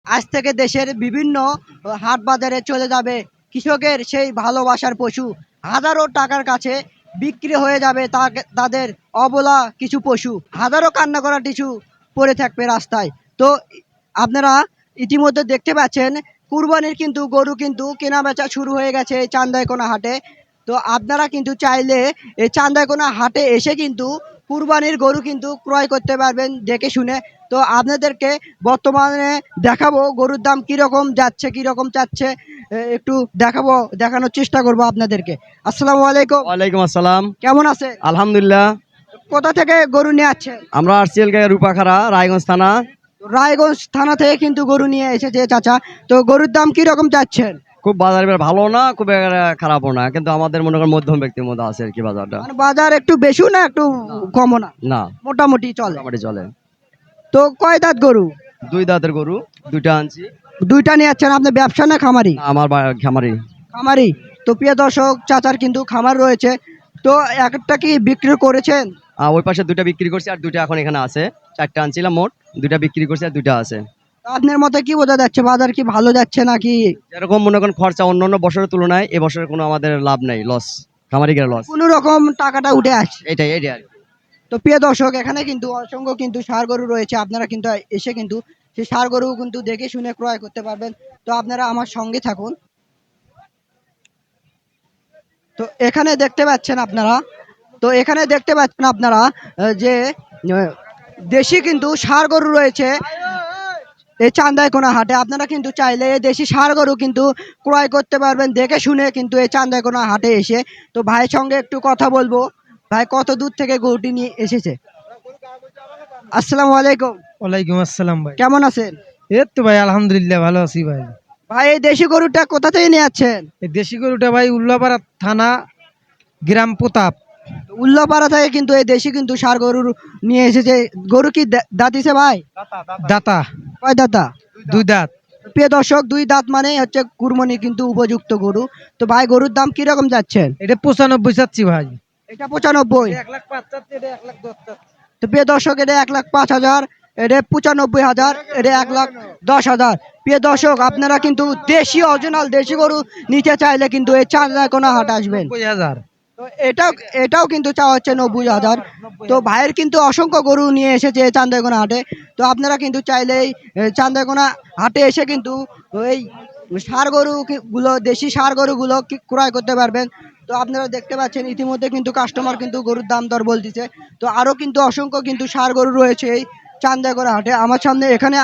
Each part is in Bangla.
আজ থেকে দেশের বিভিন্ন হাট বাজারে চলে যাবে কৃষকের সেই ভালোবাসার পশু। হাজারো টাকার কাছে বিক্রি হয়ে যাবে তাদের অবলা কিছু পশু। হাজারো কান্না করা টিস্যু পড়ে থাকবে রাস্তায়। তো আপনারা ইতিমধ্যে দেখতে পাচ্ছেন কুরবানির কিন্তু গরু কিন্তু কেনা বেচা শুরু হয়ে গেছে এই চান্দাইকোনা হাটে। তো আপনারা কিন্তু চাইলে এই চান্দাইকোনা হাটে এসে কিন্তু কুরবানির গরু কিন্তু ক্রয় করতে পারবেন দেখে শুনে। তো আপনাদেরকে বর্তমানে দেখাবো গরুর দাম কিরকম যাচ্ছে, কিরকম চাচ্ছে, একটু দেখানোর চেষ্টা করব আপনাদেরকে। আসসালামু আলাইকুম। ওয়ালাইকুম আসসালাম। কেমন আছে? আলহামদুলিল্লাহ। কোথা থেকে গরু নিয়ে আসছেন? আমরা আসছি রূপাখাড়া, রায়গঞ্জ থানা। রায়গঞ্জ থানা থেকে কিন্তু গরু নিয়ে এসেছে চাচা। তো গরুর দাম কিরকম চাচ্ছেন? খুব বাজার ভালো না, খুব খারাপও না, কিন্তু আমাদের মনে করেন মধ্যম ব্যক্তির মধ্যে আছে আর কি বাজারটা। মানে বাজার একটু বেশিও না একটু কমও না, না, মোটামুটি চলে। মোটামুটি চলে। তো কয় দাঁত গরু? দুই দাঁতের গরু, দুইটা আনছি। দুইটা নিয়ে যাচ্ছেন? আপনি ব্যবসা না খামারি? আমার খামারি। খামারি। তো প্রিয় দর্শক, চাচার কিন্তু খামার রয়েছে। তো একটা কি বিক্রি করেছেন? ওই পাশে দুইটা বিক্রি করছি আর দুইটা এখন এখানে আছে। চারটা আনছিলাম মোট, দুইটা বিক্রি করছি আর দুইটা আছে। আপনার মতে কি বোঝা যাচ্ছে বাজার কি ভালো যাচ্ছে নাকি? যেরকম মনে করেন খরচা অন্য অন্য বছরের তুলনায় এবছরের কোনো আমাদের লাভ নাই, লস, খামারিকের লস। কোন রকম টাকাটা উঠে আসছে। এইটাই এইটাই আর কি। তো প্রিয় দর্শক, এখানে কিন্তু অসংখ্য কিন্তু ষাঁড় গরু রয়েছে। আপনারা কিন্তু এসে কিন্তু সেই ষাঁড় গরু কিন্তু দেখে শুনে ক্রয় করতে পারবেন। তো আপনারা আমার সঙ্গে থাকুন। তো এখানে দেখতে পাচ্ছেন আপনারা, যে দেশি কিন্তু ষাঁড় গরু রয়েছে এই চান্দাইকোনা হাটে। আপনারা কিন্তু চাইলে এই দেশি ষাঁড় গরু কিন্তু ক্রয় করতে পারবেন দেখে শুনে কিন্তু এই চান্দাইকোনা হাটে এসে। তো ভাইয়ের সঙ্গে একটু কথা বলবো। ভাই কত দূর থেকে গরুটি নিয়ে এসেছে? আসসালামু আলাইকুম। ওয়ালাইকুম আসসালাম ভাই। কেমন আছেন? এই তো ভাই আলহামদুলিল্লাহ ভালো আছি ভাই। ভাই এই দেশি গরুটা কোথা থেকে নিয়ে যাচ্ছেন? এই দেশি গরুটা ভাই উল্লাপাড়া থানা, গ্রাম প্রতাপ। উল্লাপাড়া থেকে কিন্তু এই দেশি কিন্তু ষাঁড় গরু নিয়ে এসেছে। গরু কি দাঁতিছে ভাই? দাতা। কয় দাঁতা? দুই দাঁত। প্রিয় দর্শক, দুই দাঁত মানে হচ্ছে কুরবানি কিন্তু উপযুক্ত গরু। তো ভাই গরুর দাম কিরকম যাচ্ছেন? এটা 95 চাচ্ছি ভাই। এটা 95। 1,05,000 চাচ্ছি, এটা 1,10,000। তো প্রিয় দর্শক, এটা 1,05,000, এটা 95,000, এটা 1,10,000। প্রিয় দর্শক, আপনারা কিন্তু দেশি অরিজিনাল দেশি গরু নিতে চাইলে কিন্তু এই চান্দাইকোনা হাট আসবেন। 90,000। তো এটাও কিন্তু চাওয়া হচ্ছে 90,000। তো ভাইয়ের কিন্তু অসংখ্য গরু নিয়ে এসেছে এই চান্দাইকোনা হাটে। তো আপনারা কিন্তু চাইলেই চান্দাইকোনা হাটে এসে কিন্তু এই ষাঁড় গরু গুলো, দেশি ষাঁড় গরুগুলো ক্রয় করতে পারবেন। তো আপনারা দেখতে পাচ্ছেন ইতিমধ্যে কিন্তু কাস্টমার কিন্তু গরুর দাম দর বলতেছে। তো আরো কিন্তু অসংখ্য কিন্তু ষাঁড় গরু রয়েছে এই চান্দাইকোনা হাটে। আমার সামনে এখানে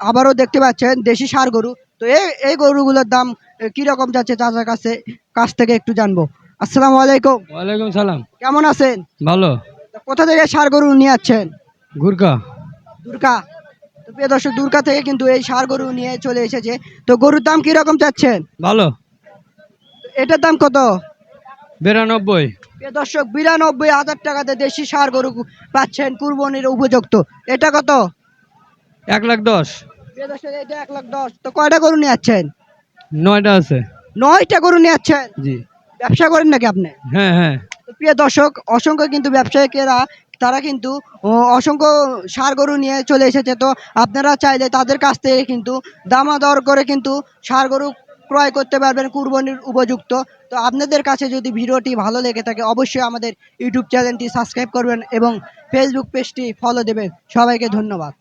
আবারও দেখতে পাচ্ছেন দেশি ষাঁড় গরু। তো এই গরুগুলোর দাম কিরকম যাচ্ছে চাচার কাছ থেকে একটু জানবো। আসসালামু আলাইকুম। ওয়ালাইকুম সালাম। কেমন আছেন? ভালো। কোথা থেকে ষাঁড় গরু নিয়ে যাচ্ছেন? গুরকা। দুর্গা। তো প্রিয় দর্শক, দুর্গা থেকে কিন্তু এই ষাঁড় গরু নিয়ে চলে এসেছে। তো গরুর দাম কিরকম চাচ্ছেন? ভালো। এটার দাম কত? 92। প্রিয় দর্শক, 92,000 টাকাতে দেশি ষাঁড় গরু পাচ্ছেন কুরবানির উপযুক্ত। এটা কত? 1,10,000। প্রিয় দর্শক, এটা 1,10,000। তো কয়টা গরু নিয়ে যাচ্ছেন? 9টা আছে। 9টা গরু নিয়ে যাচ্ছেন? জি। ব্যবসা করেন নাকি আপনি? হ্যাঁ হ্যাঁ। তো প্রিয় দর্শক, অসংখ্য কিন্তু ব্যবসায়িকেরা তারা কিন্তু অসংখ্য ষাঁড় গরু নিয়ে চলে এসেছে। তো আপনারা চাইলে তাদের কাছ থেকে কিন্তু দামাদর করে কিন্তু ষাঁড় গরু ক্রয় করতে পারবেন কুরবানির উপযুক্ত। তো আপনাদের কাছে যদি ভিডিওটি ভালো লেগে থাকে অবশ্যই আমাদের ইউটিউব চ্যানেলটি সাবস্ক্রাইব করবেন এবং ফেসবুক পেজটি ফলো দেবেন। সবাইকে ধন্যবাদ।